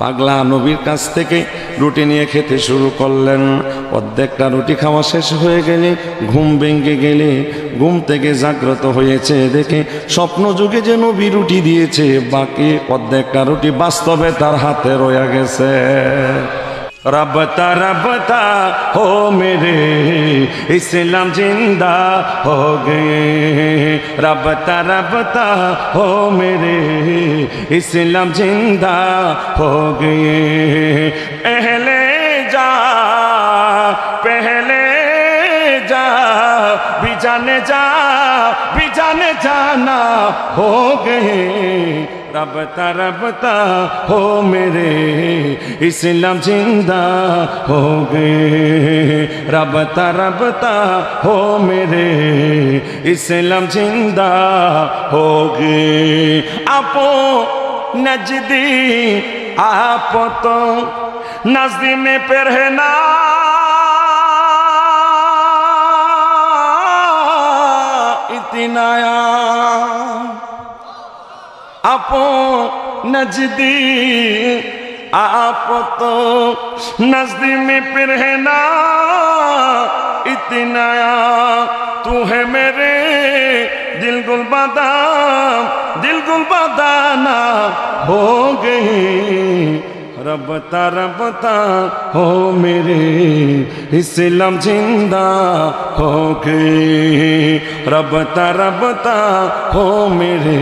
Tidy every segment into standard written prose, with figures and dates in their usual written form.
পাগলা নবীর কাছ থেকে রুটি নিয়ে খেতে শুরু করলেন। অর্ধেকটা রুটি খাওয়া শেষ হয়ে গেলে ঘুম ভেঙে গেলে ঘুম থেকে জাগ্রত হয়েছে দেখে স্বপ্ন যুগে যে নবী রুটি দিয়েছে, বাকি অর্ধেকটা রুটি বাস্তবে তার হাতে রয়ে গেছে। रबता हो मेरे इस्लाम जिंदा हो गए, रबता हो मेरे इस्लाम जिंदा हो गए। पहले जा भी जाने जाना हो गए, रबता हो मेरे इस्लाम जिंदा हो गए, रबता हो मेरे इस्लाम जिंदा हो गए। आपो नजदी आप तो नजदी में पहना, इतनाया आपो नजदी आप तो नजदी में पहना, इतना तू है मेरे दिल गुल बदाना हो गई, रबता हो मेरे इस्लाम जिंदा हो गए, रबता हो मेरे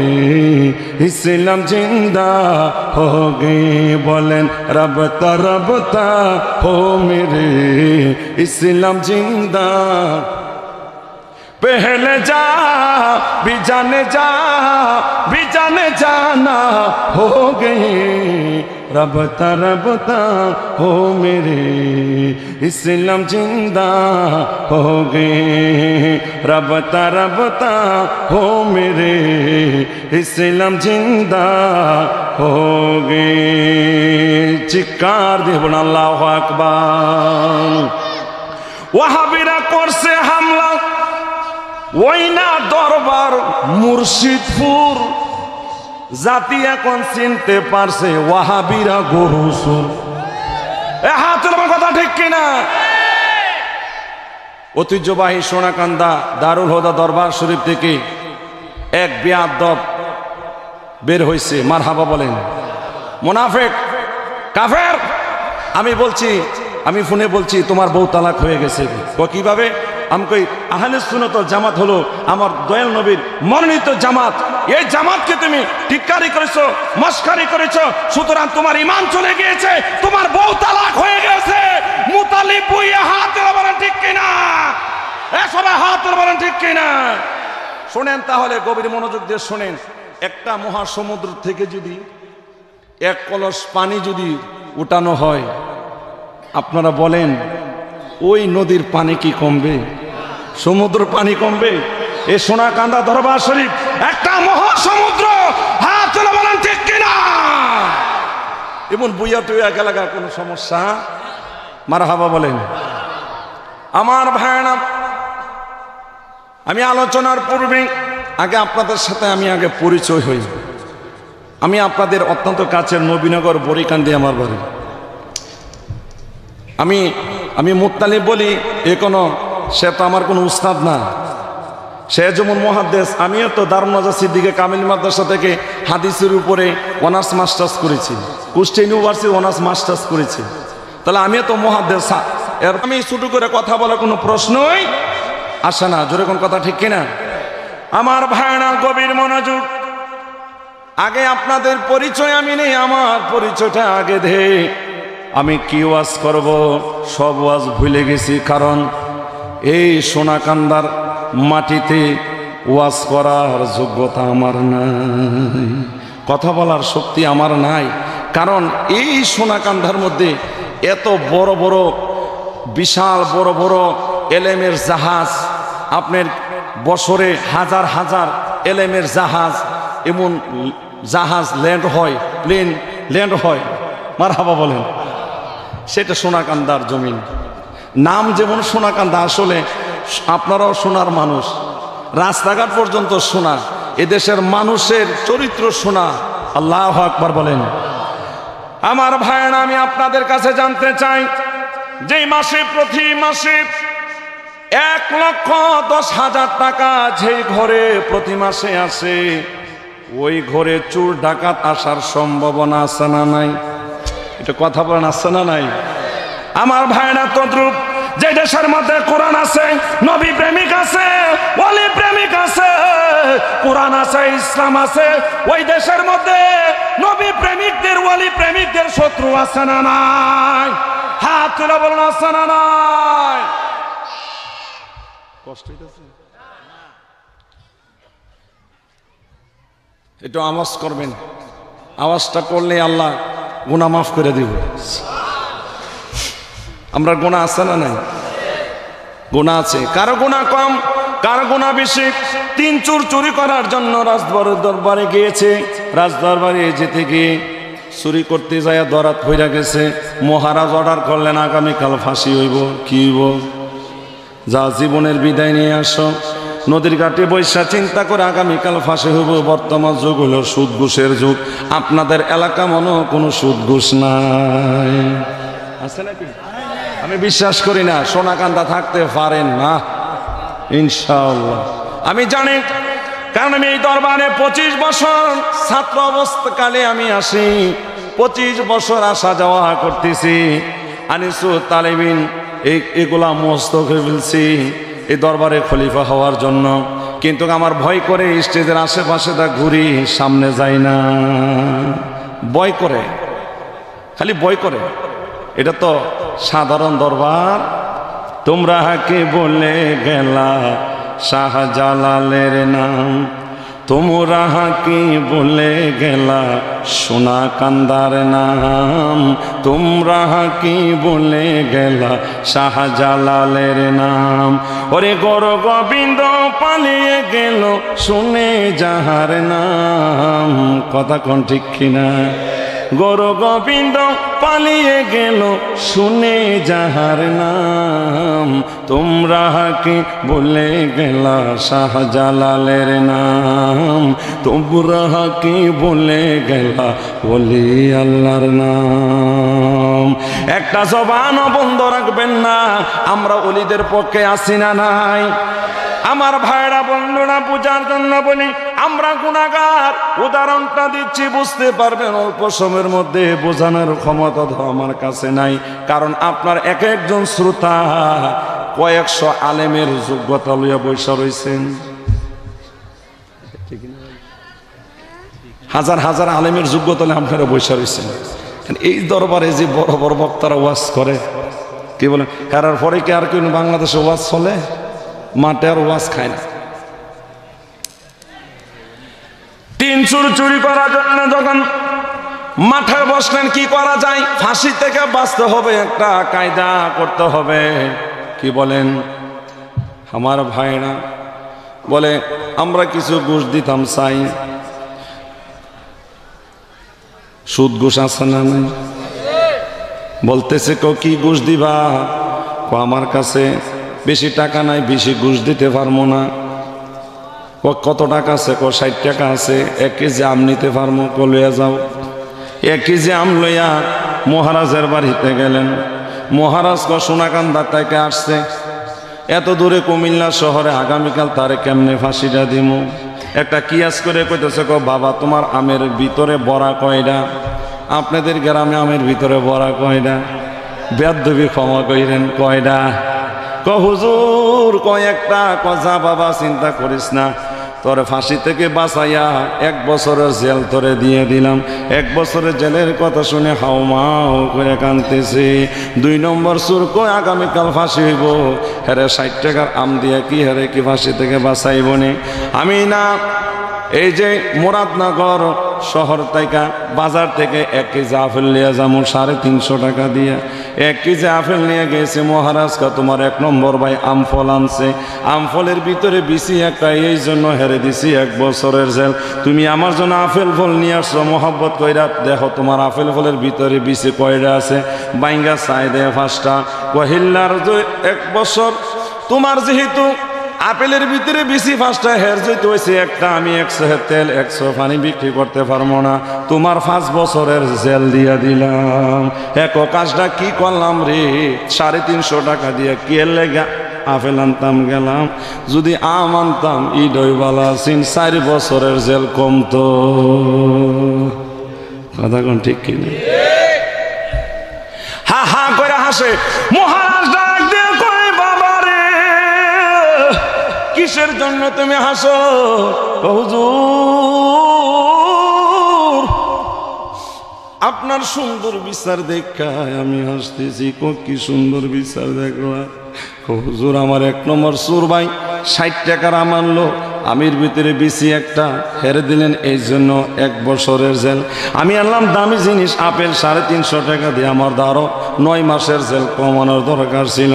इस्लाम जिंदा हो गए। बोलें रबता हो मेरे इस्लाम जिंदा। पहले जा भी जाने जाना हो गए, रबता हो मेरे इस्लाम जिंदा हो गए, रबता हो मेरे इस्लाम जिंदा हो गए। चिक्कार দিয়ে বলুন আল্লাহু আকবার। ওয়াহাবিরা করছে হামলা, ওই না দরবার মুর্শিদপুর, জাতি এখন চিনতে পারছে ওয়াহাবিরা গরু সুর। হাত তোলার কথা ঠিক কিনা? ঐতিহ্যবাহী সোনাকান্দা দারুল হুদা দরবার শরীফ থেকে এক বেয়াদব বের হয়েছে, মারহাবা বলেন। মুনাফিক কাফের। আমি ফোনে বলছি তোমার বউ তালাক হয়ে গেছে। কিভাবে? আমি কই আহলে সুন্নাত ওয়াল জামাত হলো আমার দয়াল নবীর মনোনীত জামাত, এই জামাতকে তুমি টিক্কারি করেছো, মস্কারি করেছো, সুতরাং তোমার ঈমান চলে গিয়েছে, তোমার বউ তালাক হয়ে গেছে। মুতালিব বুইয়া হাত বলেন ঠিক কিনা? সবাই হাত বলেন ঠিক কিনা? শোনেন তাহলে, গভীর মনোযোগ দিয়ে শোনেন। একটা মহাসমুদ্র থেকে যদি এক কলস পানি যদি উঠানো হয়, আপনারা বলেন ওই নদীর পানি কি কমবে? সমুদ্র পানি কমবে? এই সোনাকান্দা দরবার শরীফ একটা মহাসমুদ্র। হাত তুলে বলেন ঠিক কিনা? এমন বুইয়া টুইয়া গেলাগা কোনো সমস্যা? মারহাবা বলেন। আমার ভাইরা, আমি আলোচনার পূর্বে আগে আপনাদের সাথে আমি পরিচয় হই। আমি আপনাদের অত্যন্ত কাছের নবীনগর বরিকান্দি আমার বাড়ি। আমি মুত্তালিব বলি, সে তো আমার কোনো উস্তাদ না। সে যেমন মুহাদ্দিস, আমিও তো দারুন নাজার সিদ্দিকে কামিল মাদ্রাসা থেকে হাদিসের উপরে অনার্স মাস্টার্স করেছি, কুষ্টিয়া ইউনিভার্সিটি অনার্স মাস্টার্স করেছি। তাহলে আমিও তো মুহাদ্দিস। এর আমি ছোটো করে কথা বলার কোনো প্রশ্নই আসে না। জোরে কোন কথা ঠিক কিনা? আমার ভাইরা গভীর মনোযোগ। আগে আপনাদের পরিচয় আমি নেই, আমার পরিচয়টা আগে দে। আমি কি ওয়াজ করব সব ওয়াজ ভুলে গেছি, কারণ এই সোনাকান্দার মাটিতে ওয়াজ করার যোগ্যতা আমার নাই, কথা বলার শক্তি আমার নাই। কারণ এই সোনাকান্দার মধ্যে এত বড় বড় বিশাল বড় বড় এলেমের জাহাজ, আপনার বছরে হাজার হাজার এলেমের জাহাজ, এমন জাহাজ ল্যান্ড হয়, প্লেন ল্যান্ড হয়, মারহাবা বলেন। সেটা সোনাকান্দার জমিন। নাম যেমন সোনাকান্দা, আসলে আপনারাও সোনার মানুষ, রাস্তাঘাট পর্যন্ত সোনা। এদেশের মানুষের চরিত্র সোনা। আল্লাহু আকবার বলেন। আমার ভাইয়েরা, আমি আপনাদের কাছে জানতে চাই, যে মাসে প্রতি মাসে 1,10,000 টাকা যেই ঘরে প্রতি মাসে আসে, ওই ঘরে চোর ডাকাত আসার সম্ভাবনা আছে না নাই? এটা কথা বলেন, আছে না নাই? আমার ভাইরা, তদ্রুপ যে দেশের মধ্যে কোরআন আছে, নবী প্রেমিক আছে, ওলি প্রেমিক আছে, কোরআন আছে, ইসলাম আছে, ওই দেশের মধ্যে নবী প্রেমিকদের, ওলি প্রেমিকদের শত্রু আছে না নাই? হাত তুলে বলুন, আছে না নাই? কষ্ট হইতেছে? একটু আওয়াজ করবেন, আওয়াজটা করলে আল্লাহ গুনাহ মাফ করে দিব। আমরা গুনাহ আছে না নাই? গুনাহ আছে। কারো গুনাহ কম, কারো গুনাহ বেশি। 3 চোর চুরি করার জন্য দরবারে গিয়েছে। রাজদরবারে যেতে গিয়ে চুরি করতে যায় ধরাত হইয়া গেছে। মহারাজ অর্ডার করলেন, আগামীকাল ফাঁসি হইব। কি হইব? যা জীবনের বিদায় নিয়ে আসো। নদীর ঘাটে বৈশা চিন্তা করে আগামীকাল ফাঁসি হইব। বর্তমান যুগ হলো সুদ ঘুষের যুগ। আপনাদের এলাকা মনে কোনো সুদ ঘুষ নাই আছে নাকি? আমি বিশ্বাস করি না সোনাকান্দা থাকতে পারেন না, ইনশাআল্লাহ। আমি জানি, কারণ আমি এই দরবারে 25 বছর ছাত্র অবস্থাকালে আমি আসি। 25 বছর আসা যাওয়া করতেছি। আনিসু তালেবিন এগুলা মস্ত হয়ে ফেলছি এই দরবারে খলিফা হওয়ার জন্য। কিন্তু আমার ভয় করে স্টেজের আশেপাশে তা ঘুরি, সামনে যাই না। ভয় করে, খালি ভয় করে। এটা তো সাধারণ দরবার। তোমরা কে বলে গেলা শাহজালালের নাম, তোমরা কি বলে গেলা সোনাকান্দার নাম, তোমরা কি বলে গেলা শাহজালালের নাম। ওরে গৌর গোবিন্দ পালিয়ে গেল শুনে যাহার নাম। কথা কোন ঠিক কিনা? গৌর গোবিন্দ পালিয়ে গেল শুনে যাহার নাম, তোমরা কি বলে গেলা শাহজালালের নাম, তোমরা কি বলে গেলা ওলি আল্লাহর নাম। একটা জবানও বন্ধ রাখবেন না। আমরা ওলিদের পক্ষে আছি না নাই? আমার ভাইরা বন্ধুরা, বুঝার জন্য বলি, আমরা গুনাহগার। উদাহরণটা দিচ্ছি, বুঝতে পারবেন অল্প সময়ের মধ্যে। বোঝানোর ক্ষমতা তো আমার কাছে নাই, কারণ আপনার এক একজন শ্রোতা কয়েকশো আলেমের যোগ্যতা লইয়া বৈশা রয়েছেন। হাজার হাজার আলেমের যোগ্যতা লইয়া আপনারা বৈশা রয়েছেন। এই দরবারে যে বড় বড় বক্তারা ওয়াজ করে, কি বলেন, কারার পরে কি আর কেউ বাংলাদেশে ওয়াজ চলে? মাঠে আর ওয়াজ খায় না। 3 চোর চুরি করার জন্য যখন মাঠে বসলেন, কি করা যায়? ফাঁসি থেকে বাঁচতে হবে, একটা কায়দা করতে হবে। কি বলেন আমার ভাইরা? বলে আমরা কিছু ঘুষ দিতাম চাই। সুদ ঘুষ আছে না নাই? বলতেছে কি ঘুষ দিবা? আমার কাছে বেশি টাকা নাই, বেশি ঘুষ দিতে পারবো না। কত টাকা আছে? 60 টাকা আছে। 1 কেজি আম নিতে পারবো? লইয়া যাও। 1 কেজি আম লইয়া মহারাজের বাড়িতে গেলেন। মহারাজ সোনাকান্দা থেকে আসছে এত দূরে কুমিল্লা শহরে, আগামীকাল তারে কেমনে ফাঁসিটা দিব? একটা কিয়াস করে কইতেছে, বাবা তোমার আমের ভিতরে বড়া কয়টা? আপনাদের গ্রামে আমের ভিতরে বড়া কয়টা? বেয়াদবি ক্ষমা কইরেন, কয়টা? হুজুর কয়েকটা। যা বাবা, চিন্তা করিস না, তোর ফাঁসি থেকে বাঁচাইয়া 1 বছরের জেল তোরে দিয়ে দিলাম। 1 বছরের জেলের কথা শুনে হাউমাউ করে কাঁদতেছি। 2 নম্বর চোর কই আগামীকাল ফাঁসি হইব। হেরে 60 টাকার আম দিয়ে কি হেরে কি ফাঁসি থেকে বাঁচাইব নি? আমি না, এই যে মুরাদনগর শহর থেকে বাজার থেকে 1 কেজি আপেল নিয়ে যাবো 350 টাকা দিয়ে। 1 কেজি আপেল নিয়ে গেছে মহারাজকে, তোমার 1 নম্বর ভাই আম ফল আনছে। আম ফলের ভিতরে বিসি একটা, এই জন্য হেরে দিছি 1 বছরের জেল। তুমি আমার জন্য আপেল ফল নিয়ে আসছো, মহব্বত কইরা দেখো তোমার আপেল ফলের ভিতরে বিসি কয়টা আছে। বাইঙ্গা চাই দে 5টা। কহিল্লার 1 বছর তোমার যেহেতু আপেলের ভিতরে বেশি 5টা হের যেতে হয়েছে একটা, আমি 100 হের তেল 100 পানি বিক্রি করতে পারবো না, তোমার 5 বছরের জেল দিয়া দিলাম। এক কাজটা কি করলাম রে, 350 টাকা দিয়ে কে লেগা আপেল আনতাম গেলাম, যদি আম আনতাম ইডইবালা সিন 4 বছরের জেল কমতো। কথা কোন ঠিক কিনা? হা হা করে হাসে মহারাজ, ডাক দিয়ে কই বাবা রে কিসের জন্য তুমি হাসো? হুজুর আপনার সুন্দর বিচার দেখায় আমি হাসতেছি। কি সুন্দর বিচার দেখলা? হুজুর আমার 1 নম্বর সুর ভাই 60 টাকার আমানলো, আমির ভিতরে বেশি একটা হেরে দিলেন, এই জন্য 1 বছরের জেল। আমি আনলাম দামি জিনিস আপেল 350 টাকা দিয়ে, আমার আরো 9 মাসের জেল কমানোর দরকার ছিল।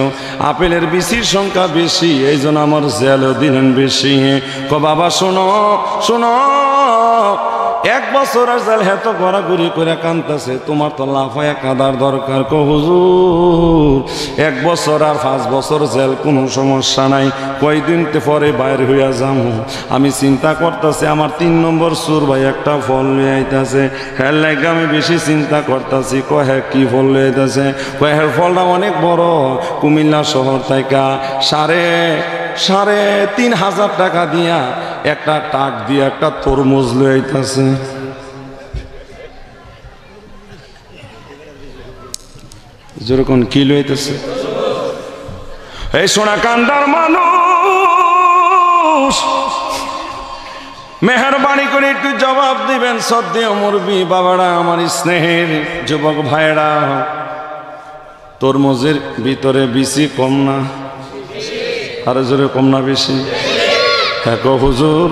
আপেলের বিসির সংখ্যা বেশি, এই জন্য আমার জেলও দিলেন বেশি। বাবা শোনো শোনো, 1 বছরের জেল হেতো ঘোরাঘুরি করে কানতেছে, তোমার তো লাফায়া কাঁদার দরকার। হুজুর 1 বছর আর 5 বছর জেল কোনো সমস্যা নাই, কয়দিন পরে বাইর হইয়া যাবো। আমি চিন্তা করতেছি আমার 3 নম্বর সুর ভাই একটা ফল লয়ে আইতাছে, হ্যাঁ লাগে আমি বেশি চিন্তা করতেছি। হ্যাঁ কি ফল লয়ে আইতাছে? হ্যাঁ ফলটা অনেক বড়, কুমিল্লা শহর থেকে 3,500 টাকা দিয়া একটা টাক দিয়ে একটা তরমুজ লয়ে আইতাছে। যেরকম কি লয়ে আইতাছে? এই সোনা কান্দার মানুষ, মেহরবানি করে একটু জবাব দিবেন। সদ্যে মুরবি বাবারা, আমার স্নেহের যুবক ভাইরা, তরমুজের ভিতরে বিসি কম না? আরো জোরে কম না বেশি? হ্যাঁ হুজুর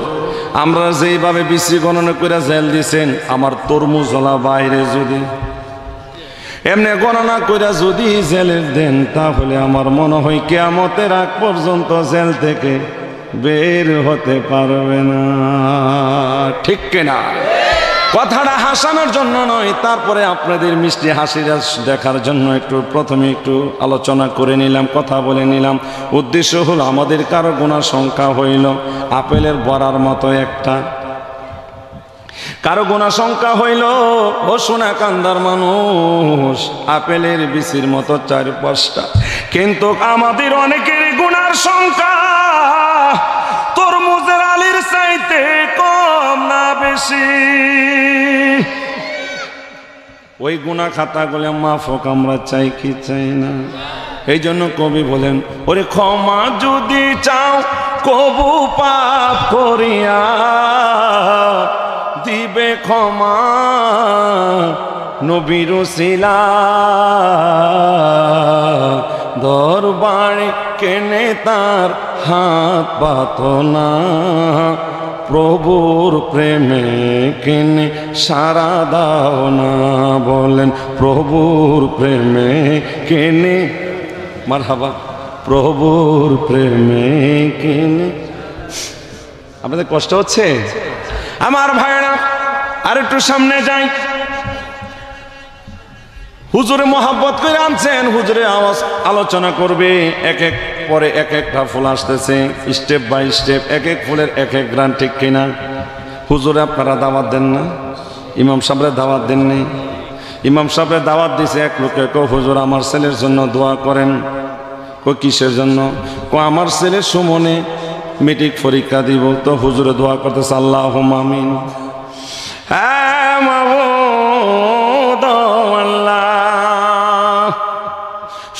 আমরা যেইভাবে বিসি গণনা করে জেল দিছেন, আমার তরমুজলা বাইরে যদি এমনি গণনা করে যদি জেলের দেন, তাহলে আমার মনে হয় কিয়ামতের আগ পর্যন্ত জেল থেকে বের হতে পারবে না। ঠিক কিনা? কথাটা হাসানোর জন্য নয়, তারপরে আপনাদের মিষ্টি হাসিরা দেখার জন্য একটু প্রথমে একটু আলোচনা করে নিলাম, কথা বলে নিলাম। উদ্দেশ্য হলো আমাদের কারো গুনাহ সংখ্যা হইল আপেলের বড়ার মতো একটা, কারো গুনাহ সংখ্যা হইল ও সোনা কান্দার মানুষ আপেলের বিচির মতো 4-5টা, কিন্তু আমাদের অনেকের গুনার সংখ্যা তরমুজের আলির চাইতে কম না বেশি? ওই গুনাহ খাতাগুলো মাফ হোক আমরা চাই কি চাই না? এই জন্য কবি বলেন, ওরে ক্ষমা যদি চাও কবু পাপ করিয়া, দিবে ক্ষমা নবীর উসিলা, দরবারে কেনে তার হাত পাতো না, প্রভুর প্রেমে কেনে সারা দাও না। বলেন প্রভুর প্রেমে কেনে, মারহাবা, প্রভুর প্রেমে কেনে। আপনাদের কষ্ট হচ্ছে আমার ভাইরা? আর একটু সামনে যাই। হুজুরে মোহাব্বত করে আনছেন, হুজুরে আওয়াজ আলোচনা করবে, এক এক পরে এক একটা ফুল আসতেছে, স্টেপ বাই স্টেপ, এক এক ফুলের এক এক গ্রান। ঠিক কিনা? হুজুরে আপনারা দাওয়াত দেন না? ইমাম সাহেবের দাওয়াত দেননি? ইমাম সাহেবের দাওয়াত দিছে এক লোকে, হুজুর আমার ছেলের জন্য দোয়া করেন। কিসের জন্য? আমার ছেলে সুমনে মেট্রিক পরীক্ষা দিব, তো হুজুরে দোয়া করতেছে আল্লাহুম্মা আমিন। হ্যাঁ মাবুদ আল্লাহ,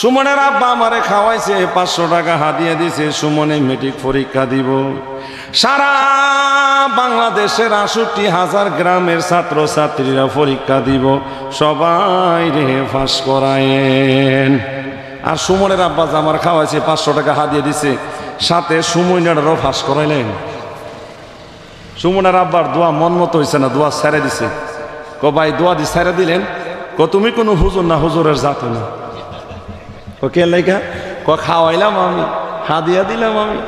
সুমনের আব্বা আমারে খাওয়াইছে, 500 টাকা হাদিয়া দিছে, সুমনে মেট্রিক পরীক্ষা দিব। সারা বাংলাদেশের 68,000 গ্রামের ছাত্র ছাত্রীরা পরীক্ষা দিব, সবাই রে পাস করায়েন। আর সুমনের আব্বা আমার খাওয়াইছে, 500 টাকা হাদিয়া দিছে, সাথে সুমনেরও পাস করাইলেন। সুমনের আব্বার দোয়া মন মতো হয়েছে না, দোয়া ছেড়ে দিছে। ভাই দোয়া দিয়ে ছেড়ে দিলেন? তুমি কোনো হুজুর না, হুজুরের জাত না। কে লেখা? খাওয়াইলাম আমি, হাদিয়া দিলাম আমি।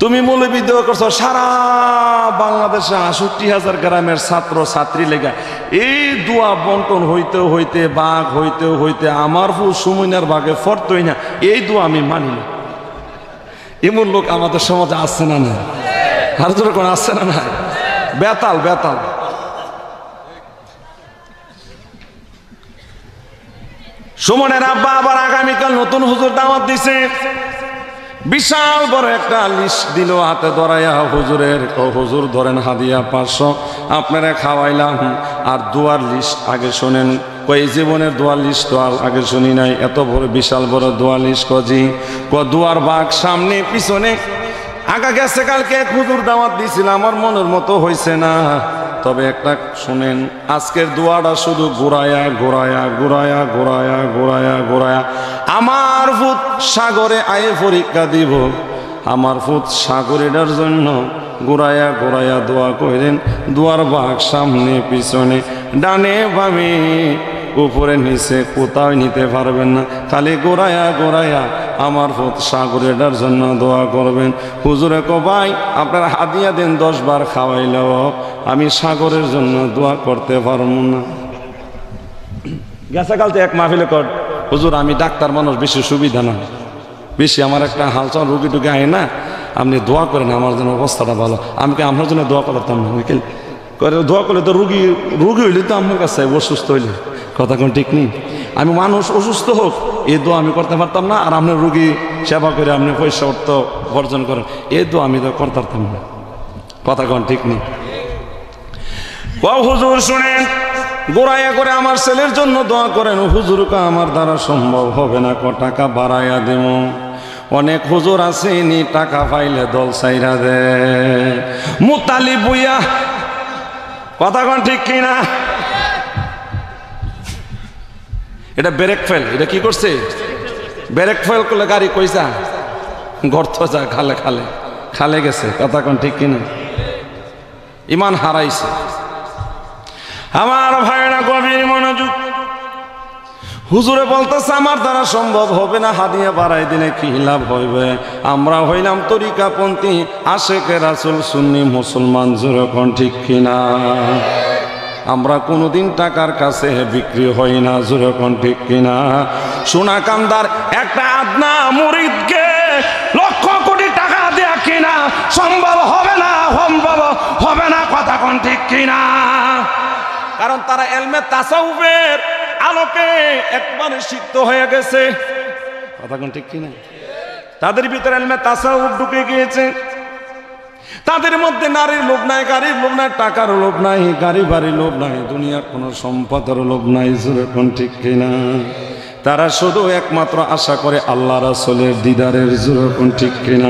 তুমি মৌলবি দোয়া করছো সারা বাংলাদেশে 68,000 গ্রামের ছাত্র ছাত্রী লেখা। এই দোয়া বন্টন হইতে হইতে, বাঘ হইতে হইতে আমার ফুল সুমনের বাঘে ফরতই না, এই দোয়া আমি মানি না। এমন লোক আমাদের সমাজে আসছে না না, আর জোরে কোন আসছে না না, বেতাল বেতাল। সুমনের আব্বা আবার আগামীকাল নতুন হুজুর দাওয়াত দিছে, বিশাল বড় একটা লিস্ট দিল হাতে ধরাইয়া হুজুরের। হুজুর ধরেন হাদিয়া 500 আপনারা খাওয়াইলাম, আর দোয়ার লিস্ট আগে শোনেন। কই জীবনের দোয়ার লিস্ট তো আগে শুনি নাই, এত বড় বিশাল বড় দোয়ার লিস্ট কজি। দোয়ার বাঘ সামনে পিছনে। আগা গেছে কালকে এক হুজুর দাওয়াত দিছিল, আমার মনের মতো হয়েছে না। তবে একটা শুনেন, আজকের দোয়াটা শুধু ঘোরায়া ঘোরায়া ঘোরায়া ঘোরায়া ঘোরায়া ঘোরায়া। আমার ফুত সাগরে আয়ে পরীক্ষা দিব, আমার ফুত সাগরেটার জন্য ঘোরায়া ঘোরায়া দোয়া করেন। দোয়ার বাঘ সামনে পিছনে ডানে বামে উপরে নিচে কোথাও নিতে পারবেন না, খালি ঘোরায়া ঘোরায়া আমার ফুত সাগরেটার জন্য দোয়া করবেন। হুজুরে কো ভাই আপনারা হাদিয়া দেন, 10 বার খাওয়াইলেও আমি সাগরের জন্য দোয়া করতে পারবো না। গেছে কালতে এক মাহফিলে কর, হুজুর আমি ডাক্তার মানুষ, বেশি সুবিধা না, বেশি আমার একটা হালচাল রুগী টুগী আয় না, আপনি দোয়া করেন আমার জন্য অবস্থাটা ভালো। আমি কি আপনার জন্য দোয়া করতাম না? করে দোয়া করলে তো রুগী হইলে তো আমার কাছে অসুস্থ হইলে, কথা কোন ঠিক নেই। আমি মানুষ অসুস্থ হোক এই দোয়া আমি করতে পারতাম না, আর আপনার রুগী সেবা করে আপনি পয়সা অর্থ বর্জন করেন, এই দোয়া আমি তো করতে পারতাম না, কথা কোন ঠিক নেই। হুজুর শুনেন, গোড়াইয়া করে আমার ছেলের জন্য দোয়া করেন। হুজুর কা আমার দ্বারা সম্ভব হবে না, টাকা বাড়াইয়া দেব। অনেক হুজুর আসেনি, টাকা পাইলে দল সাইরা দে। মুতালি বুইয়া, কথা কোন ঠিক কিনা? এটা ব্রেক ফেল, এটা কি করছে? ব্রেক ফেল করলে গাড়ি কইসা গর্ত যা খালে খালে খালে গেছে, কথা কোন ঠিক কিনা? ইমান হারাইছে। আমার ভাইরা গভীর মনোযোগ। হুজুরে বলতেছে আমার দ্বারা সম্ভব হবে না, হাদিয়া বাড়াই দিলে কি লাভ হইবে? আমরা হইলাম তরিকাপন্থী, আশেকে রাসূল, সুন্নি মুসলমান, যেরকম ঠিক কিনা? আমরা কোনোদিন টাকার কাছে বিক্রি হই না, যেরকম ঠিক কিনা? সোনা কান্দার একটা আদনা মুরিদকে লক্ষ কোটি টাকা দেয়া কিনা সম্ভব হবে না, সম্ভব হবে না, কথা কোন ঠিক কিনা? কারণ তারা এলমে তাসাউফের আলোকে একবারে সিক্ত হয়ে গেছে, কথা কোন ঠিক কিনা? তাদের ভিতরে এলমে তাসাউফ ঢুকে গিয়েছে। তাদের মধ্যে নারীর লোভ নাই, গাড়ির লোভ নাই, টাকার লোভ নাই, গাড়ি বাড়ির লোভ নাই, দুনিয়ার কোনো সম্পদের লোভ নাই, যেরকম ঠিক কিনা? তারা শুধু একমাত্র আশা করে আল্লাহ রাসূলের দিদারের, যেরকম ঠিক কিনা?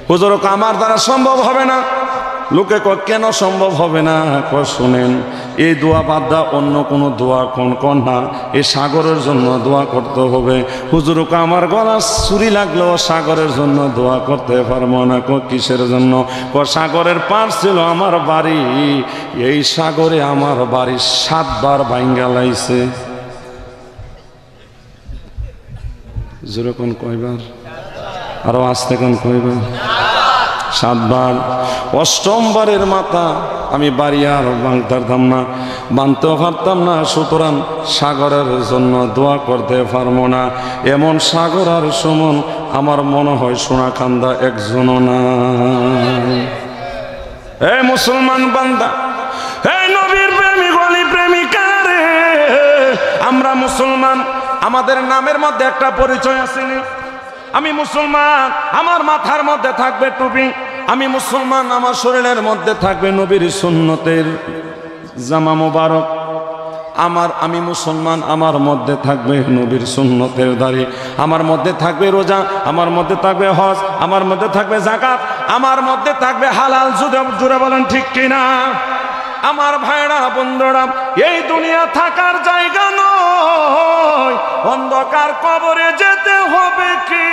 হুজুর আমার দ্বারা সম্ভব হবে না। লোকে কয় কেন সম্ভব হবে না? কয় শুনেন, এই দোয়া বাদ দা অন্য কোনো দোয়া কোন না, এই সাগরের জন্য দোয়া করতে হবে। হুজুর আমার গলা ছুরি লাগলেও সাগরের জন্য দোয়া করতে পারবো না। কিসের জন্য? সাগরের পার ছিল আমার বাড়ি, এই সাগরে আমার বাড়ি 7 বার ভাঙ্গা লাইছে। যেরকম কয়বার? আরো আসতে কোন কয়বার? 7 বার। 8ম বারের মাথা আমি বাড়ি আর বাঁধতাম না, বাঁধতেও পারতাম না। সুতরাং সাগরের জন্য দোয়া করতে পারবো না। এমন সাগর আর সুমন আমার মনে হয় সোনাকান্দা একজনও না। এই মুসলমান বান্দা, এই নবীর প্রেমিক ওলি প্রেমিকা রে, আমরা মুসলমান, আমাদের নামের মধ্যে একটা পরিচয় আসেনি। আমি মুসলমান, আমার মাথার মধ্যে থাকবে টুপি। আমি মুসলমান, আমার শরীরের মধ্যে থাকবে নবীর সুন্নতের জামা মোবারক। আমি মুসলমান, আমার মধ্যে থাকবে নবীর সুন্নতের দাড়ি, আমার মধ্যে থাকবে রোজা, আমার মধ্যে থাকবে হজ, আমার মধ্যে থাকবে যাকাত, আমার মধ্যে থাকবে হালাল। জুড়ে বলেন ঠিক কিনা? আমার ভাইরা বন্ধুরা, এই দুনিয়া থাকার জায়গা নয়, অন্ধকার কবরে যেতে হবে কি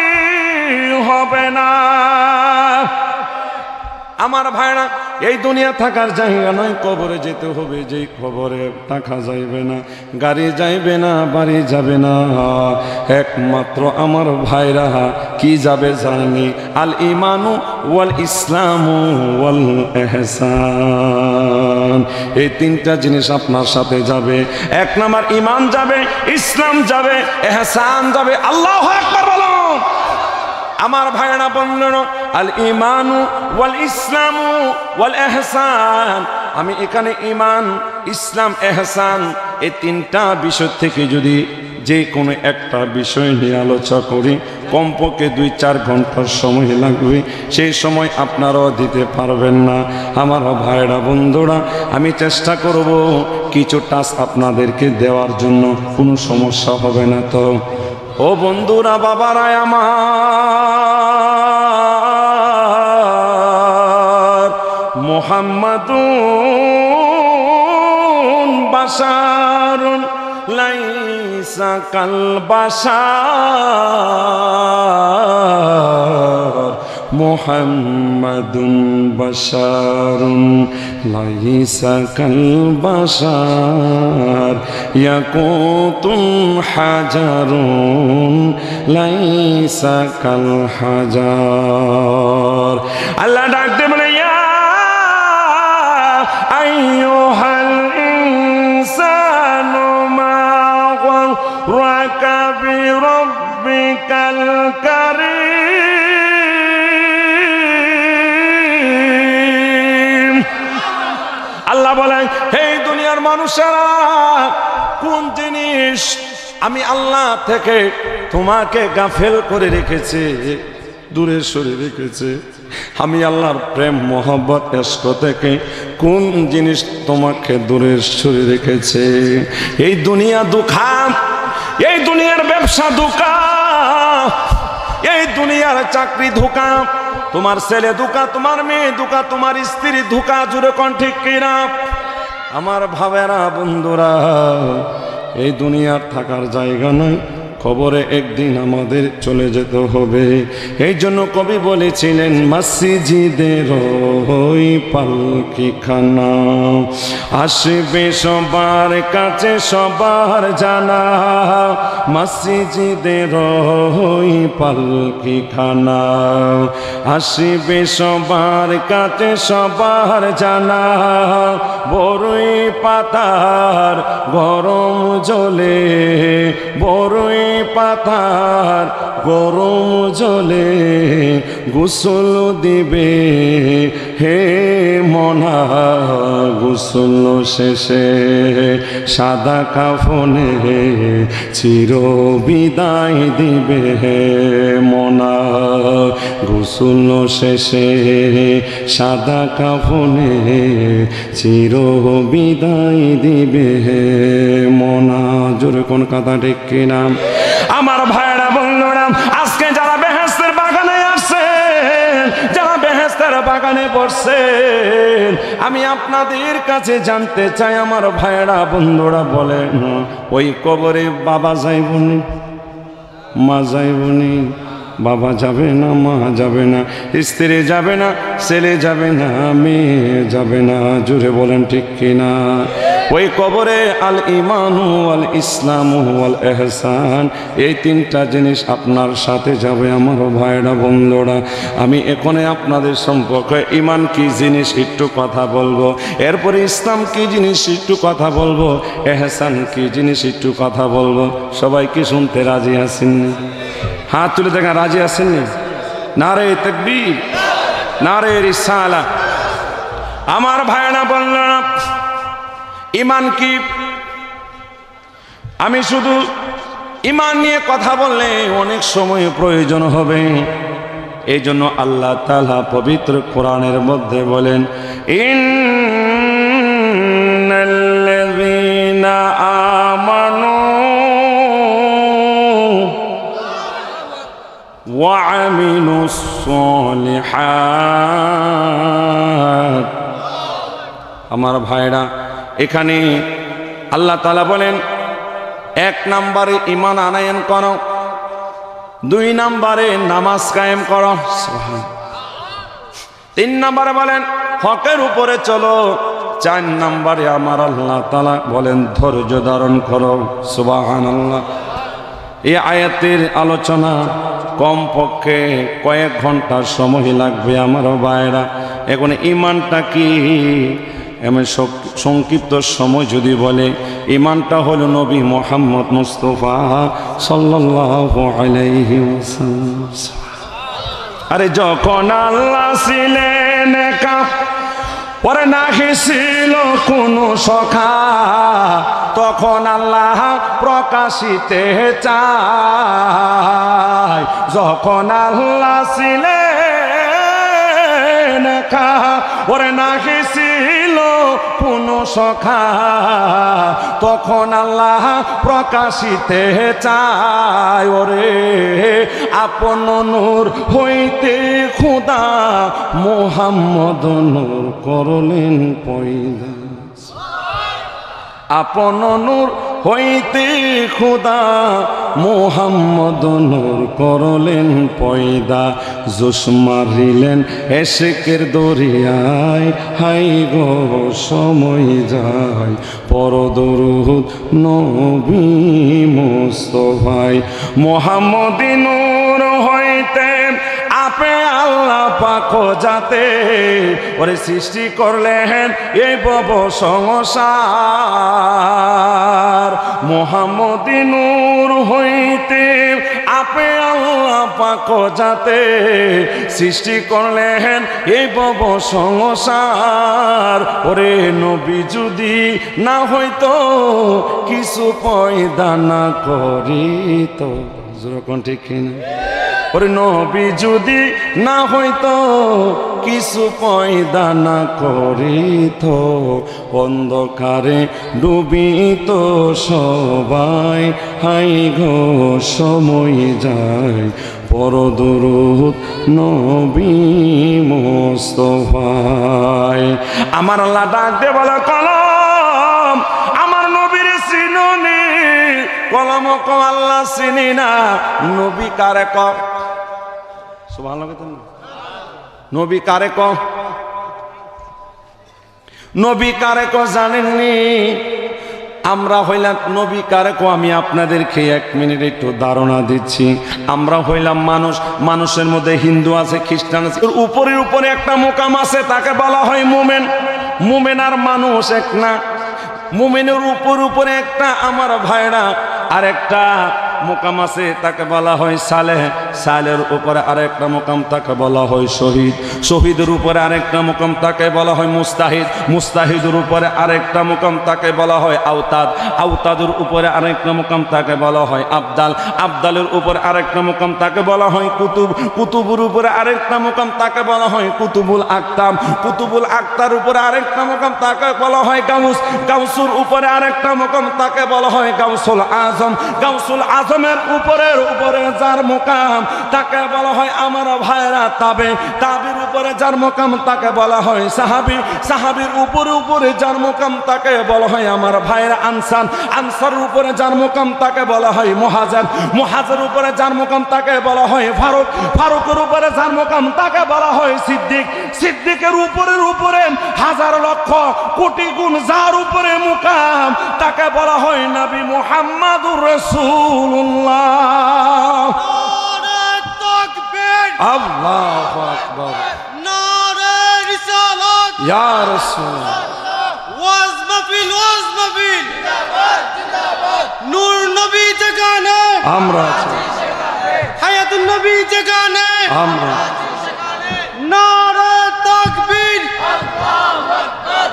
হবে না? আমার ভাইরা, এই দুনিয়া থাকার জায়গা নয়, কবরে যেতে হবে, যেই কবরে টাকা যাইবে না, গাড়ি যাইবে না, বাড়ি যাবে না, একমাত্র আমার ভাইরা কি যাবে জানি? আল ইমানু ওয়াল ইসলামু ওয়াল ইহসান। এই 3টা জিনিস আপনার সাথে যাবে। 1 নাম্বার ইমান যাবে, ইসলাম যাবে, ইহসান যাবে। আল্লাহু আকবার বলুন। আমার ভাইরা বললেন আল ঈমানু ওয়াল ইসলামু ওয়াল ইহসান। আমি এখানে ঈমান, ইসলাম, ইহসান এই তিনটা বিষয় থেকে যদি যে কোনো একটা বিষয় নিয়ে আলোচনা করি কমপক্ষে 2-4 ঘন্টার সময় লাগবে। সেই সময় আপনারাও দিতে পারবেন না। আমার ভাইরা বন্ধুরা, আমি চেষ্টা করব কিছু টাচ আপনাদেরকে দেওয়ার জন্য, কোনো সমস্যা হবে না তো? ও বন্ধুরা, বাবারা আমার, মুহাম্মাদুন বাশারুন লাইসা কাল বাশার, মুহাম্মাদুন বাশারুন লাইসা কাল বাশার, ইয়াকুতুন হাজারুন লাইসা কাল হাজার। আল্লাহ ডাকতে বলে, ইয়া আইয়ুহাল ইনসানু মা গাররাকা বিরাব্বিকাল কারীম। আল্লাহ বলেন, হে দুনিয়ার মানুষেরা, কোন জিনিস আমি আল্লাহ থেকে তোমাকে গাফেল করে রেখেছে, দূরে সরে রেখেছে? আমি আল্লাহর প্রেম, মোহব্বত, ইশক থেকে কোন জিনিস তোমাকে দূরে সরে রেখেছে? এই দুনিয়া দুঃখা, এই দুনিয়ার ব্যবসা ধোঁকা, এই দুনিয়ার চাকরি ধোঁকা, তোমার ছেলে ধোঁকা, তোমার মেয়ে ধোঁকা, তোমার স্ত্রী ধোঁকা। জুড়ে কোন ঠিক কিনা? আমার ভাবেরা বন্ধুরা, এই দুনিয়ার থাকার জায়গা নয়, কবরে একদিন আমাদের চলে যেতে হবে। এই জন্য কবি বলেছিলেন, মসজিদের ওই পালকিখানা আসবে সবার কাছে সবার জানা, মসজিদের ওই পালকিখানা আসবে সবার কাছে সবার জানা, বড়ই পাতার গরম জলে, বড়ই পাতার গরম জলে গোসল দিবে হে মনা, গোসল শেষে সাদা কাফনে চির বিদায় দিবে হে মনা, গোসল শেষে সাদা কাফনে চির বিদায় দিবে হে মনা। জোরে কোন কথা ঠিক কিনা? আমার ভাইরা বললাম, আজকে যারা বেহেশতের বাগানে আসছেন, যারা বেহেশতের বাগানে বসছেন, আমি আপনাদের কাছে জানতে চাই, আমার ভাইরা বন্ধুরা বলেন, ওই কবরে বাবা যাইবনি, মা যাইবনি? বাবা যাবে না, মা যাবে না, স্ত্রী যাবে না, ছেলে যাবে না, মেয়ে যাবে না। জুড়ে বলেন ঠিক কিনা? ওই কবরে আল ঈমানু ওয়াল ইসলামু ওয়াল ইহসান, এই তিনটা জিনিস আপনার সাথে যাবে। আমার ভাইরা বন্ধুরা, আমি এখানে আপনাদের সম্পর্কে ঈমান কি জিনিস একটু কথা বলবো, এরপরে ইসলাম কি জিনিস একটু কথা বলবো, ইহসান কি জিনিস একটু কথা বলবো। সবাই কি শুনতে রাজি আছেননি? হাত তুলে দেখেন, রাজি আছেননি? নারে তাকবীর, নারে রিসালা। আমার ভাইরা বললাম, ঈমান কি? আমি শুধু ঈমান নিয়ে কথা বললে অনেক সময় প্রয়োজন হবে। এই জন্য আল্লাহ তাআলা পবিত্র কোরআনের মধ্যে বলেন, ইন্নাল্লাযীনা আমানু ওয়া আমিলুস সালিহাত। আমার ভাইরা, এখানে আল্লাহ তাআলা বলেন, 1 নম্বরে ঈমান আনয়ন করো, 2 নম্বরে নামাজ কায়েম করো, 3 নম্বরে বলেন হকের উপরে চলো, 4 নম্বরে আমার আল্লাহ তাআলা বলেন ধৈর্য ধারণ করো। সুবহানাল্লাহ। এই আয়াতের আলোচনা কমপক্ষে কয়েক ঘন্টার সময় লাগবে আমার ভাইরা। এখন ঈমানটা কি, এমন সংক্ষিপ্ত সময় যদি বলে, ঈমানটা হলো নবী মুহাম্মদ মুস্তাফা সাল্লাল্লাহু আলাইহি ওয়াসাল্লাম। আরে যখন আল্লাহ ছিলেন একা, পরে নাহি ছিল কোনো সখা, তখন আল্লাহ প্রকাশিতে চায়। যখন আল্লাহ ছিলেন একা, ওরে নাহি ছিল কোনো সখা, তখন আল্লাহ প্রকাশিতে চায়। ওরে আপন নূর হইতে খোদা মুহাম্মদ নূর করলেন পয়দা। আপন নূর হইতে খোদা মুহাম্মদ নূর করলেন পয়দা। জোশ মারিলেন এশেকের দরিয়ায়, হাই গো সময় যায় পর দরুদ নবী মুস্তাফায়। মুহাম্মদি নূর হইতে আপে আল্লাহ পাক যাতে ওরে সৃষ্টি করলেন এই ভব সংসার। মুহাম্মদি নূর হইতে আপে আল্লাহ পাক যাতে সৃষ্টি করলেন এই ভব সংসার। ওরে নবী যদি না হইতো কিছু পয়দা না করিত, যেরকম ঠিক কিনা? ওরে নবী যদি না হইতো কিছু পয়দা না করিত, অন্ধকারে ডুবিত সবাই, হাই গো সময় যায় পর দরুদ নবী মুস্তাফায়। আমার আল্লাহ ডাক দে বলে কলম আমার নবীর চিনুনি, কলম কো আল্লাহ চিনি না, নবী কারে ক? সুবহানাল্লাহ। নবী কারে ক? নবী কারে ক জানেননি? আমরা হইলাম নবী কারে ক, আমি আপনাদেরকে 1 মিনিট একটু ধারণা দিচ্ছি। আমরা হইলাম মানুষ, মানুষের মধ্যে হিন্দু আছে, খ্রিস্টান আছে, উপরে উপরে একটা মোকাম আছে, তাকে বলা হয় মুমেন। মুমেন আর মানুষ এক না। মুমিনের উপর উপরে একটা আমার ভাইরা আর একটা মোকাম আছে, তাকে বলা হয় সালেহ। সালের উপরে আরেকটা মোকাম, তাকে বলা হয় শহীদ। শহীদের উপরে আরেকটা মোকাম, তাকে বলা হয় মুস্তাহিদ। মুস্তাহিদের উপরে আরেকটা মোকাম, তাকে বলা হয় আওতাদ। আওতাদের উপরে আরেকটা মোকাম, তাকে বলা হয় আবদাল। আবদালের উপরে আরেকটা মোকাম, তাকে বলা হয় কুতুব। কুতুবের উপরে আরেকটা মোকাম, তাকে বলা হয় কুতুবুল আকতাম। কুতুবুল আকতার উপরে আরেকটা মোকাম, তাকে বলা হয় গাউস। গাউসুর উপরে আরেকটা মোকাম, তাকে বলা হয় গাউসুল আজম। গাউসুল আজমের উপরের উপরে যার মোকাম, তাকে বলা হয় আমার ভাইরা তাবে। তাবির উপরে যার মোকাম, তাকে বলা হয় সাহাবী। সাহাবীর উপরে উপরে যার মোকাম, তাকে বলা হয় আমার ভাইরা আনসার। আনসার উপরে যার মোকাম, তাকে বলা হয় মুহাজির। মুহাজির উপরে যার মোকাম, তাকে বলা হয় ফারুক। ফারুকের উপরে যার মোকাম, তাকে বলা হয় সিদ্দিক। সিদ্দিকের উপরের উপরে হাজার লক্ষ কোটি গুণ যার উপরে মোকাম, তাকে বলা হয় নবী মুহাম্মদুর রাসূলুল্লাহ। আল্লাহু আকবার। নারে রিসালাত ইয়া রাসূল। ওয়াজ মাহফিল ওয়াজ মাহফিল জিন্দাবাদ জিন্দাবাদ। নূর নবী জাগানে আমরা আছি, হায়াতুন নবী জাগানে আমরা নারে তাকবীর আল্লাহু আকবার।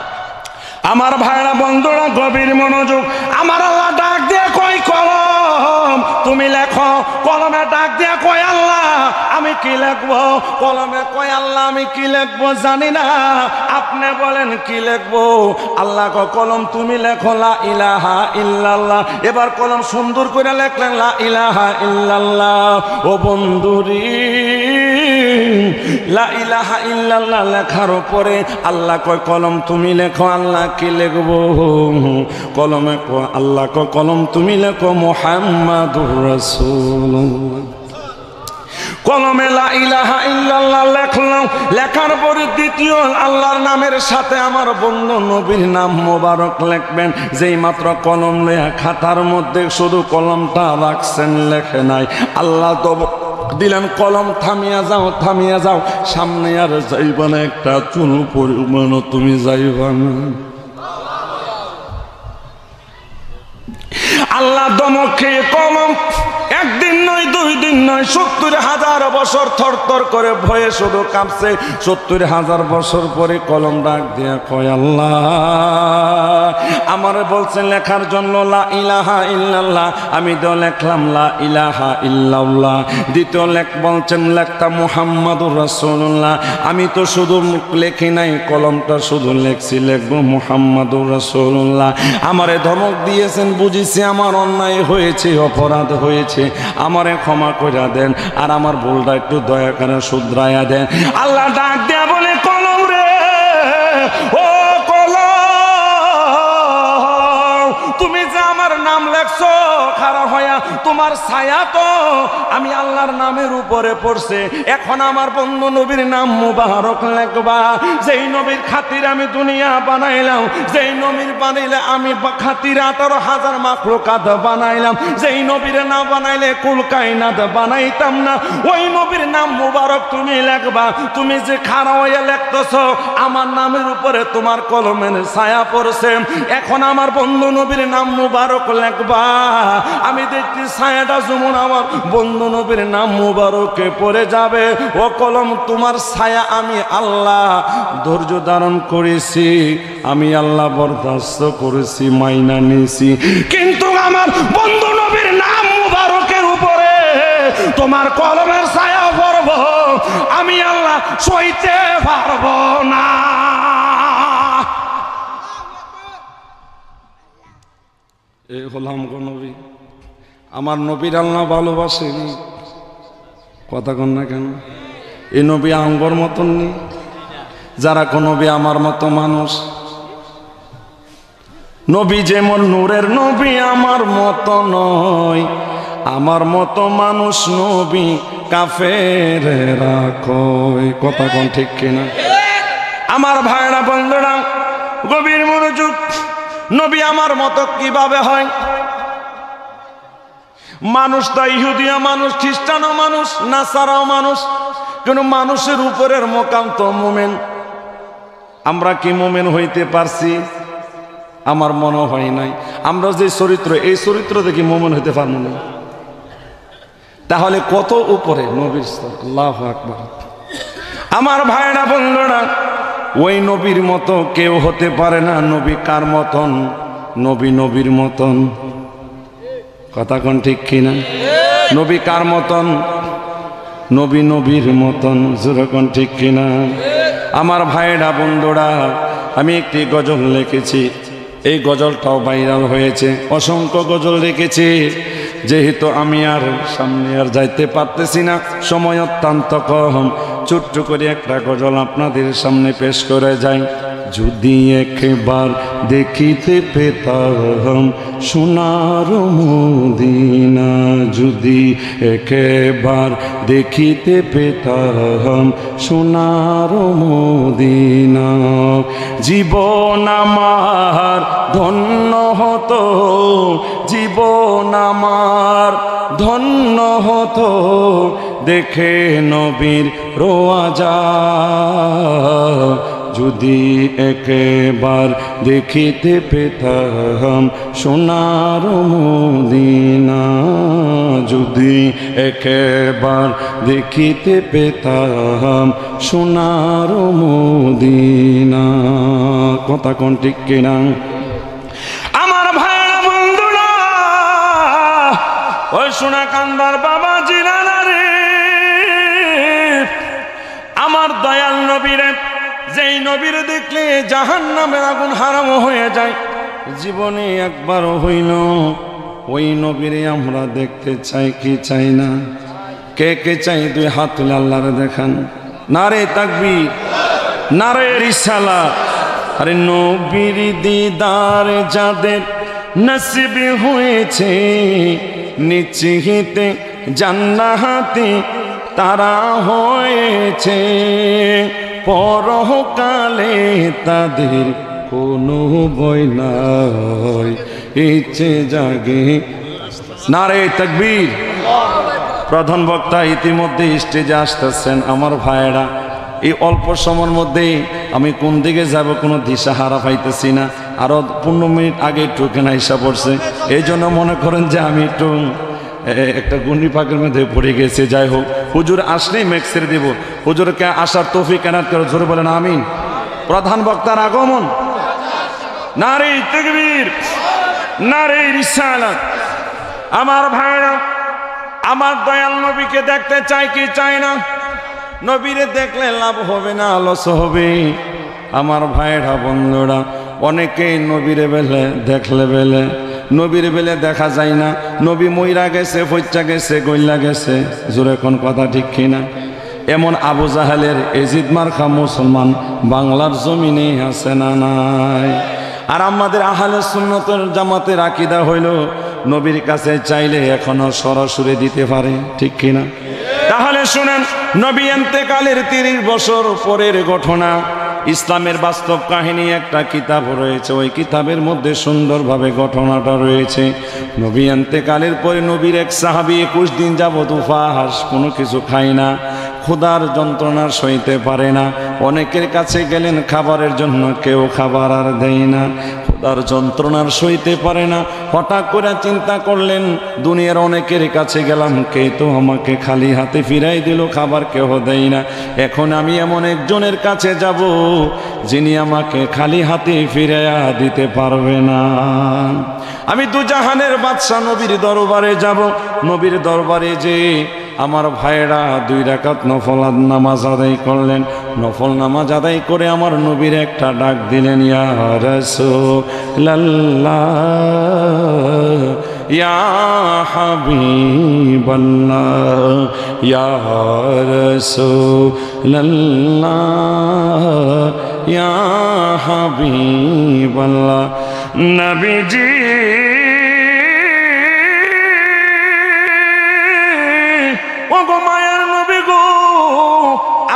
আমার ভাইরা বন্ধুরা গভীর মনোযোগ। আমার আল্লাহ ডাক দিয়ে কয় কলম তুমি লেখো। কলমে ডাক দিয়ে কয় আল্লাহ আমি কি লিখবো? কলমে কয় আল্লাহ আমি কি লিখবো জানি না, আপনি বলেন কি লিখবো? আল্লাহ কয় কলম তুমি লেখো লা ইলাহা ইল্লাল্লাহ। এবার কলম সুন্দর করে লেখলেন লা ইলাহা ইল্লাল্লাহ। ও বন্ধুরি, লা ইলাহা ইল্লাল্লাহ লেখার পরে আল্লাহ কয় কলম তুমি লেখো। আল্লাহ কি লিখবো? কলমে কয় আল্লাহ কয় কলম তুমি লেখো মুহাম্মাদুর রাসূলুল্লাহ। কলমে লা ইলাহা ইল্লাল্লাহ লেখলাম। লেখার পরে দ্বিতীয় আল্লাহর নামের সাথে আমার বন্ধু নবীর নাম মোবারক লিখবেন। যেই মাত্র কলম লেখা খাতার মধ্যে শুধু কলমটা রাখছেন, লেখে নাই। আল্লাহ তো দিলেন কলম থামিয়া যাও, থামিয়া যাও, সামনে আর যাইবা না, একটা চুল পরিমাণ তুমি যাইবা না। আল্লাহ দমক খেয়ে কলম একদিন নয় 2 দিন দিন নয় 70,000 বছর থরথর করে ভয়ে শুধু কাঁপছে। 70,000 বছর পরে কলম ডাক দিয়া কয় আল্লাহ আমারে বলছেন লেখার জন্য লা ইলাহা ইল্লাল্লাহ, আমি তো লেখলাম লা ইলাহা ইল্লাল্লাহ। দ্বিতীয় বলছেন লেখতা মুহাম্মাদুর রাসূলুল্লাহ, আমি তো শুধু লেখি নাই, কলমটা শুধু লেখছি, লিখবো মুহাম্মাদুর রাসূলুল্লাহ। আমারে ধমক দিয়েছেন, বুঝেছি আমার অন্যায় হয়েছে, অপরাধ হয়েছে, আমারে ক্ষমা করে দেন, আর আমার ভুলটা একটু দয়া করে শুধরাইয়া দেন। আল্লাহ ডাক দেয়া বলে কলম রে, ও তুমি যে আমার নাম লেখছো খারাপ হইয়া, তোমার ছায়া তো আমি আল্লাহর নামের উপরে পড়ছে। এখন আমার বন্ধু নবীর নাম মুবারক লেখবা। যেই নবীর খাতির আমি দুনিয়া বানাইলাম, যেই নবীর বানাইলে আমি খাতির 18,000 মাখলুকাত বানাইলাম, যেই নবীর না বানাইলে কুল কায়নাত বানাইতাম না, ওই নবীর নাম মুবারক তুমি লেখবা। তুমি যে খারাপ হইয়া লেখতেছো আমার নামের উপরে তোমার কলমের ছায়া পড়ছে, এখন আমার বন্ধু নবীর নাম মুবারক লেখবা। আমি দেখছি ছায়াটা যেমন আমার বন্ধু নবীর নাম মুবারকে পড়ে যাবে। ও কলম তোমার ছায়া আমি আল্লাহ ধৈর্য ধারণ করেছি, আমি আল্লাহ বরদাস্ত করেছি, মাইনা নিয়েছি, কিন্তু আমার বন্ধু নবীর নাম মুবারকের উপরে তোমার কলমের ছায়া পড়ব আমি আল্লাহ সইতে পারবো না। এই হলাম গো নবী, আমার নবীর আল্লাহ ভালোবাসেনি, কথা কন না কেন? এই নবী আঙ্গর মতন নেই, যারা কোন নবী আমার মতো মানুষ। নবী যেমন নূরের নবী আমার মতো নয়, আমার মতো মানুষ নবী কাফেরেরা কয়, কথা কোন ঠিক কিনা? আমার ভাইরা বন্ধুরা গভীর মনোযোগ, নবী আমার মতো কিভাবে হয়? মানুষ তো ইহুদিয়া মানুষ, খ্রিস্টানও মানুষ, নাসারাও মানুষ, কিন্তু মানুষের উপরের মোকাম তো মুমিন। আমরা কি মুমিন হইতে পারছি? আমার মনে হয় নাই। আমরা যে চরিত্র, এই চরিত্র দেখি মুমিন হইতে পারবো না। তাহলে কত উপরে নবীর স্তর! আল্লাহু আকবার। আমার ভাইরা বন্ধুরা, ওই নবীর মতো কেউ হতে পারে না। নবী কার মতন? নবী নবীর মতন, কথা কোন ঠিক কিনা? নবী কার মতন? নবী নবীর মতন, যেরকম ঠিক কিনা? আমার ভাইরা বন্ধুরা, আমি একটি গজল লিখেছি, এই গজলটাও ভাইরাল হয়েছে, অসংখ্য গজল লিখেছি। যেহেতু আমি আর সামনে আর যাইতে পারতেছি না, সময় অত্যন্ত কম, ছোট্ট করে একটা গজল আপনাদের সামনে পেশ করে যাই। যদি একবার দেখিতে পেতাম সোনার মদিনা, যদি একবার দেখিতে পেতাম সোনার মদিনা, জীবন আমার ধন্য হতো, জীবন আমার ধন্য হতো, দেখে নবীর রোয়াজা। যদি একবার দেখিতে পেতাম সোনার মদিনা, যদি একবার দেখিতে পেতাম সোনার মদিনা, কথা কোন ঠিক কিনা? আমার ভাইরা বন্ধুরা, ওই সোনা কান্দার বাবা জিরানা রে, আমার দয়াল নবীরে, যেই নবীর দেখলে জাহান্নামের আগুন হারাম হয়ে যায়, জীবনে একবারও হইল ওই নবীরে আমরা দেখতে চাই কি চাই না? কে কে চাই? দুই হাত তুলে আল্লাহরে দেখান। নারে তাকবীর, নারে রিসালাত। আরে নবীর দিদার যাদের নসিব হয়েছে, নিশ্চিতে জান্নাতে তারা হয়েছে, পরকালে তাদের কোনো ভয় নাই, ইচ্ছে জাগে। নারে তাকবীর। প্রধান বক্তা ইতিমধ্যে স্টেজে আসতেছেন। আমার ভাইয়েরা, এই অল্প সময়ের মধ্যেই আমি কোন দিকে যাব কোনো দিশাহারা পাইতেছি না। আরো 15 মিনিট আগে একটু কেনা হিসাব পড়ছে, এই জন্য মনে করেন যে আমি একটু একটা গুন্ডি পাকের মধ্যে পড়ে গেছে। যাই হোক, হুজুর আসলেই মেঘ ছেড়ে দেব। হুজুরকে আসার তৌফিক এনায়েত করে জোরে বলেন আমিন। প্রধান বক্তার আগমন, নারে তাকবীর, নারে রিসালাত। আমার ভাইরা, আমার দয়াল নবীকে দেখতে চাই কি চাই না? নবীরে দেখলে লাভ হবে না লস হবে? আমার ভাইরা বন্ধুরা, অনেকেই নবীরে বেলে দেখলে বেলে, নবীর বেলে দেখা যায় না। নবী মইরা গেছে, ফইচ্চা গেছে, গইল্লা গেছে। জোরে কোন কথা ঠিক কিনা? এমন আবু জাহেলের এজিদ মার্কা মুসলমান বাংলার জমিনে আছে না নাই? আর আমাদের আহলে সুন্নতের জামাতের আকীদা হইল নবীর কাছে চাইলে এখনো সরাসরি দিতে পারে, ঠিক কিনা? তাহলে শুনেন, নবী ইন্তেকালের 30 বছর পরের ঘটনা, ইসলামের বাস্তব কাহিনী একটা কিতাব রয়েছে। ওই কিতাবের মধ্যে সুন্দরভাবে ঘটনাটা রয়েছে। নবী ইন্তেকালের পরে নবীর এক সাহাবী 21 দিন যাবত উপবাস, কোনো কিছু খায় না, ক্ষুধার যন্ত্রণা সইতে পারে না। অনেকের কাছে গেলেন খাবারের জন্য, কেউ খাবার আর দেয় না। ক্ষুধার যন্ত্রণার সইতে পারে না। হঠাৎ করে চিন্তা করলেন, দুনিয়ার অনেকের কাছে গেলাম, কে তো আমাকে খালি হাতে ফিরাই দিল, খাবার কেউ দেয় না। এখন আমি এমন একজনের কাছে যাব যিনি আমাকে খালি হাতে ফিরাইয়া দিতে পারবে না। আমি দুজাহানের বাদশাহ নবীর দরবারে যাব। নবীর দরবারে যে আমার ভাইরা 2 রাকাত নফল নামাজ আদায় করলেন। নফল নামাজ আদায় করে আমার নবীর একটা ডাক দিলেন, ইয়া রাসূলুল্লাহ, ইয়া হাবিবাল্লাহ, ইয়া রাসূলুল্লাহ, ইয়া হাবিবাল্লাহ। নবীজি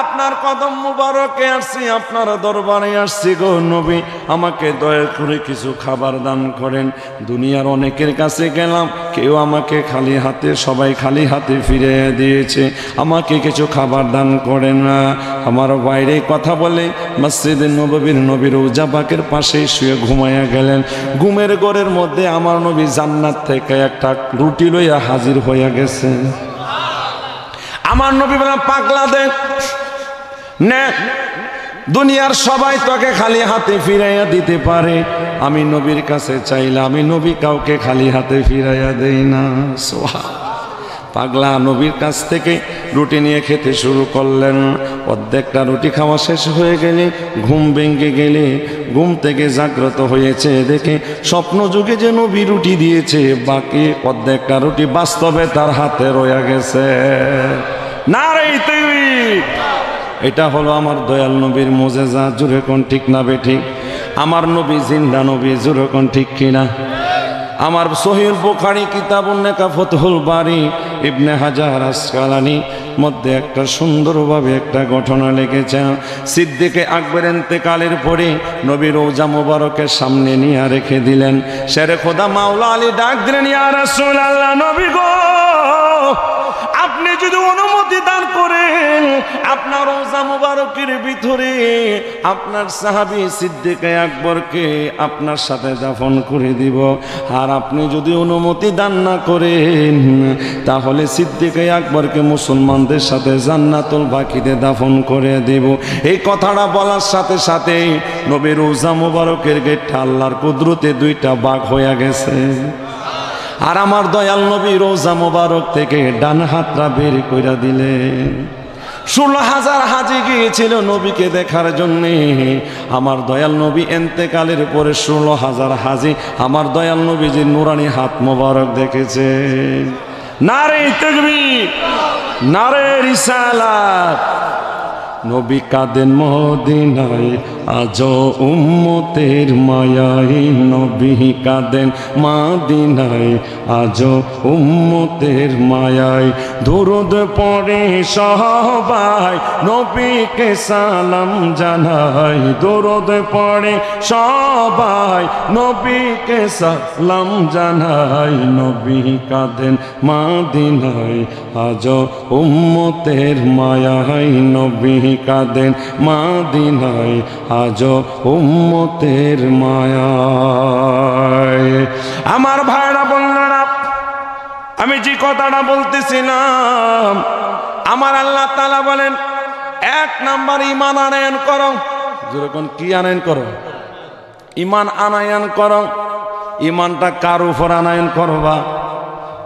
আপনার কদম মুবারকে আসছি, আপনার দরবারে আসছি গো নবী, আমাকে দয়া করে কিছু খাবার দান করেন। দুনিয়ার অনেকের কাছে গেলাম, কেউ আমাকে খালি হাতে, সবাই খালি হাতে ফিরে দিয়েছে, আমাকে কিছু খাবার দান করেন না। আমার বাইরে কথা বলে মসজিদে নববীর নবী রওজা পাকের পাশে শুয়ে ঘুমাইয়া গেলেন। ঘুমের ঘরের মধ্যে আমার নবী জান্নাত থেকে একটা রুটি লইয়া হাজির হইয়া গেছে। আমার নবী বলেন, পাগলা দেখ নে, দুনিয়ার সবাই তোকে খালি হাতে ফিরাইয়া দিতে পারে, আমি নবীর কাছে চাইলে আমি নবী কাউকে খালি হাতে ফিরাইয়া দেই না। পাগলা নবীর কাছ থেকে রুটি নিয়ে খেতে শুরু করলেন। অর্ধেকটা রুটি খাওয়া শেষ হয়ে গেলে ঘুম ভেঙে গেলে, ঘুম থেকে জাগ্রত হয়েছে দেখে স্বপ্ন যুগে যে নবী রুটি দিয়েছে, বাকি অর্ধেকটা রুটি বাস্তবে তার হাতে রয়ে গেছে। নারে তাকবীর! এটা হলো আমার দয়াল নবীর মুজিজা। জোরে কোন ঠিক না বেঠিক? আমার নবী জিন্দা নবী, জোরে কোন ঠিক কিনা? আমার সহিহ বুখারী কিতাবুন নেকা ফতহুল বারী ইবনে হাজার আসকালানী মধ্যে একটা সুন্দরভাবে একটা ঘটনা লিখেছেন। সিদ্দিকে আকবর ইন্তেকালের পরে নবী রওজা মুবারকের সামনে নিয়ে রেখে দিলেন। শেরে খোদা মাওলা আলী ডাক দিলেন, ইয়া রাসূলুল্লাহ, নবী গো, আপনি যদি অনুমতি দান করেন, আপনার রওজা মুবারকের ভিতরে আপনার সাহাবী সিদ্দিকে আকবরকে আপনার সাথে দাফন করে দিব। আর আপনি যদি অনুমতি দান না করেন, তাহলে সিদ্দিকে আকবরকে মুসলমানদের সাথে জান্নাতুল বাকিতে দাফন করে দেব। এই কথাটা বলার সাথে সাথে নবীর রওজা মুবারকের গেটটা আল্লাহর কুদরতে 2টা ভাগ হয়ে গেছে। আর আমার দয়াল নবী রওজা মুবারক থেকে ডান হাতটা বের কইরা দিলেন। 16,000 হাজি গিয়েছিল নবীকে দেখার জন্য। আমার দয়াল নবী ইন্তেকালের পরে 16,000 হাজি আমার দয়াল নবীজির নুরানি হাত মোবারক দেখেছে। নারে তাকবীর, নারে রিসালাত। নবী কাঁদেন মদিনায় আজো উম্মতের মায়ায়, নবী কাঁদেন মদিনায় আজো উম্মতের মায়ায়। দুরূদ পড়ে সবাই নবীকে সালাম জানাই, দুরূদ পড়ে সবাই নবীকে সালাম জানাই। নবী কাঁদেন মদিনায় আজো উম্মতের মায়ায়, নবী কাঁদেন মদিনায় আজো উম্মতের মায়ায়। আমার ভাইরা বললেন, আমি যে কথাটা বলতেছিলাম, আমার আল্লাহ তাআলা বলেন 1 নাম্বার ঈমান আনয়ন করো। যেরকম কি আনয়ন করো? ঈমান আনয়ন করো। ঈমানটা কার উপর আনয়ন করবা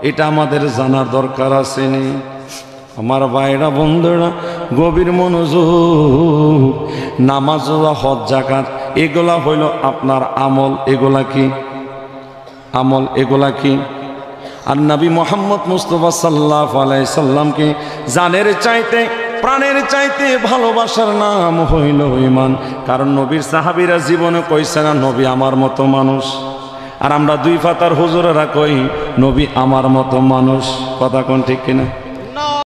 এটা আমাদের জানার দরকার আছে নি? আমার ভাইরা বন্ধুরা গভীর মনোযোগ। নামাজ, হজ, যাকাত এগুলা হইল আপনার আমল। এগুলা কি আমল? এগুলা কি? আর নবী মুহাম্মদ মুস্তাফা সাল্লাল্লাহু আলাইহি সাল্লামকে জানের চাইতে, প্রাণের চাইতে ভালোবাসার নাম হইল ঈমান। কারণ নবীর সাহাবীরা জীবনে কইছে না নবী আমার মতো মানুষ, আর আমরা 2 পাতার হুজুরেরা কই নবী আমার মতো মানুষ। কথা কোন ঠিক কিনা?